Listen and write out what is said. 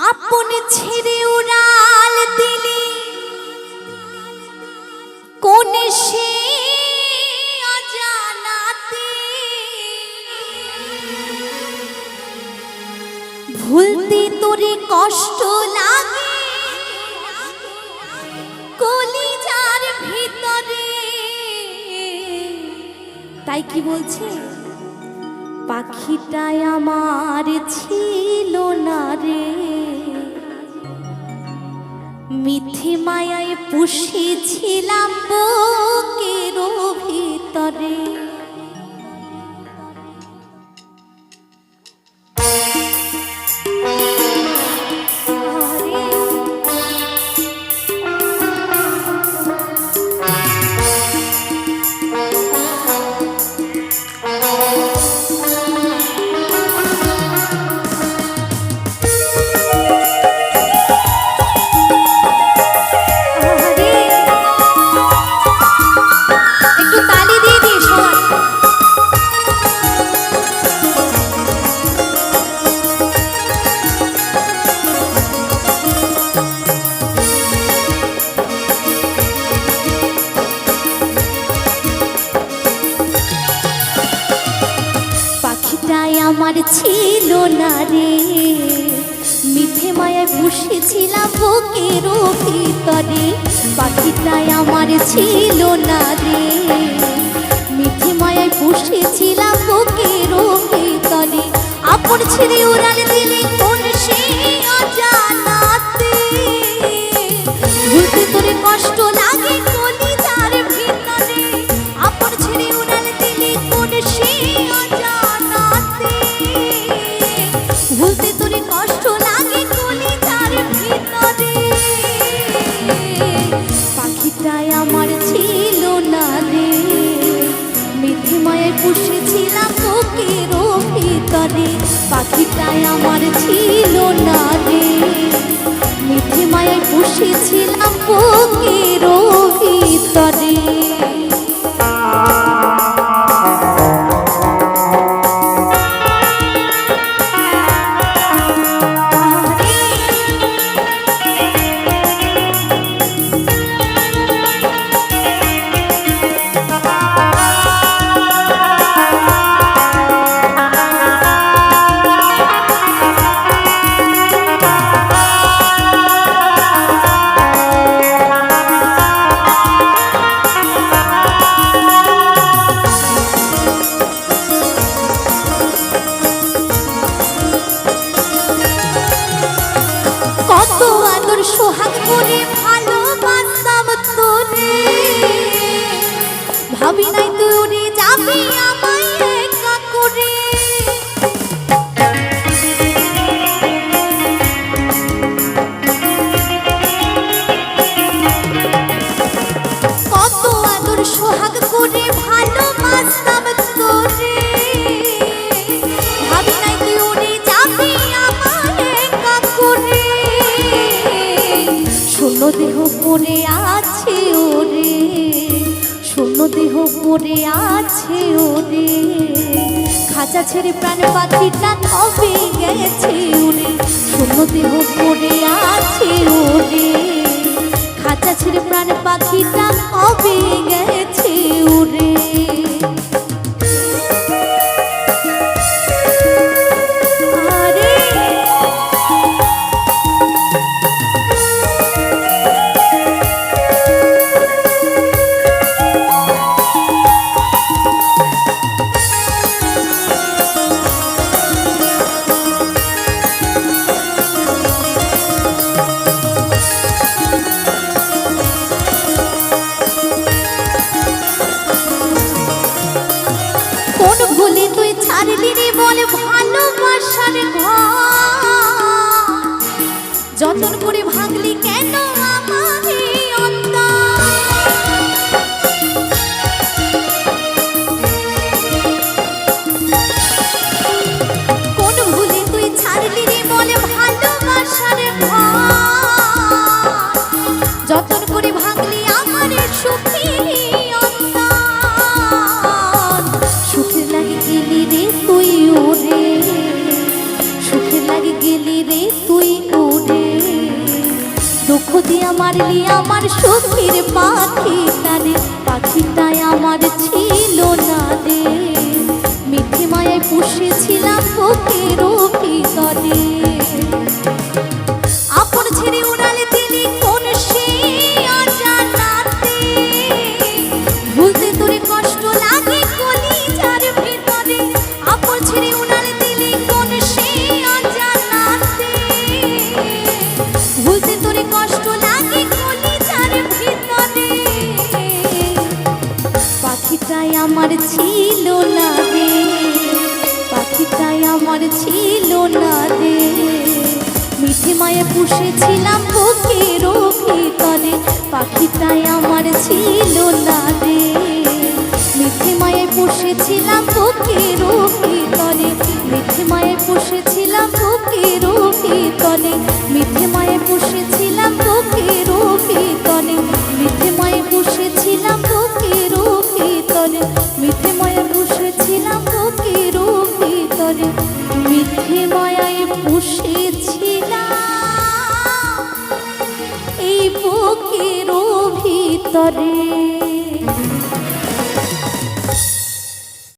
আপন ছেড়ে উড়াল দিলি কোন সে অজানাতে, ভুলতে তোরে কষ্ট লাগে কলিজার ভিতরে। তাই কি বলছে, পাখিটাই আমার ছিল না রে, মিথ্যে মায়ায় পুষেছিলাম বুকের ভিতরে। আমার ছিল না রে, মিথ্যে মায়ায় বসেছিলাম বুকের ভিতরে। পাখিটাই আমার ছিল না রে, মিথ্যে মায়ায় বসেছিলাম বুকের ভিতরে। আপন ছেড়ে উড়াল দিলে কোন সে অজানাতে, ভুলতে তোরে কষ্ট লাগে কলিজার ভিতরে। আপন ছেড়ে উড়াল দিলে কোন সে অজানাতে, ভুলতে তোরে কষ্ট লাগে কলিজার ভিতরে। পাখিটাই আমার ছিল না রে, মিথ্যে মায়ায় পুষেছিলাম বুকের ভিতরে। পাখিটাই আমার ছিল না রে, মিথ্যে মায়ায় পুষেছিলাম বুকের ভিতরে। সোহাগ করে ভালোবাসতাম তোরে, ভাবি নাই তুই উড়ে যাবি আমায় একা করে। কত আদর সোহাগ করে ভালোবাসতাম তোরে, ভাবি নাই তুই উড়ে যাবি আমায় একা করে। শূন্য দেহ পড়ে আছে ওরে, শূন্য দেহ পড়ে আছে ওরে, খাঁচা ছেড়ে প্রাণ পাখিটা কবে গেছে ওরে। শূন্য দেহ পড়ে আছে ওরে, খাঁচা ছেড়ে প্রাণ পাখিটা কবে গেছে ওরে। ভুলে তুই ছাড়লি রে বল ভালোবাসার ঘর, যতন করে ভাঙলি কেন আমারে কোন ভুলে তুই ছাড়লি রে বল ভালোবাসার ঘর, যতন করে ভাঙলি আমারে সুখী তুই ওরে, সুখে লাগে গেলি রে তুই ওরে। দিয়া মারলি আমার সুখের পাখিটারে, পাখিটাই আমার ছিল না রে। মিথ্যে মায়ায় পুষেছিলাম বুকের ভিতরে। আপন ছেড়ে উড়াল দিলি কোন সে অজানাতে, ভুলতে তোরে কষ্ট লাগে কলিজার ভিতরে। আপন ছেড়ে উড়াল দিলি কোন সে অজানাতে, ভুলতে তোরে কষ্ট লাগে কলিজার ভিতরে। পাখিটাই আমার ছিল না রে, পাখিটাই আমার ছিল না রে। মিঠে মায়ে পুষেছিলাম বুকের ভিতরে, পাখিটাই আমার ছিল না রে। মিঠে মায়ে পুষেছিলাম বুকের ভিতরে, মিঠে মায়ে পুষেছিলাম বুকের ভিতরে, মিঠে মায়ে পুষেছিলাম বুকের ভিতরে, মিঠে মায়ে পুষেছিলাম বুকের ভিতরে, মিঠে মায়ে পুষেছিলাম বুকের ভিতরে, মিঠে মায়ায় পুষেছিলাম এই বুকের ভিতরে।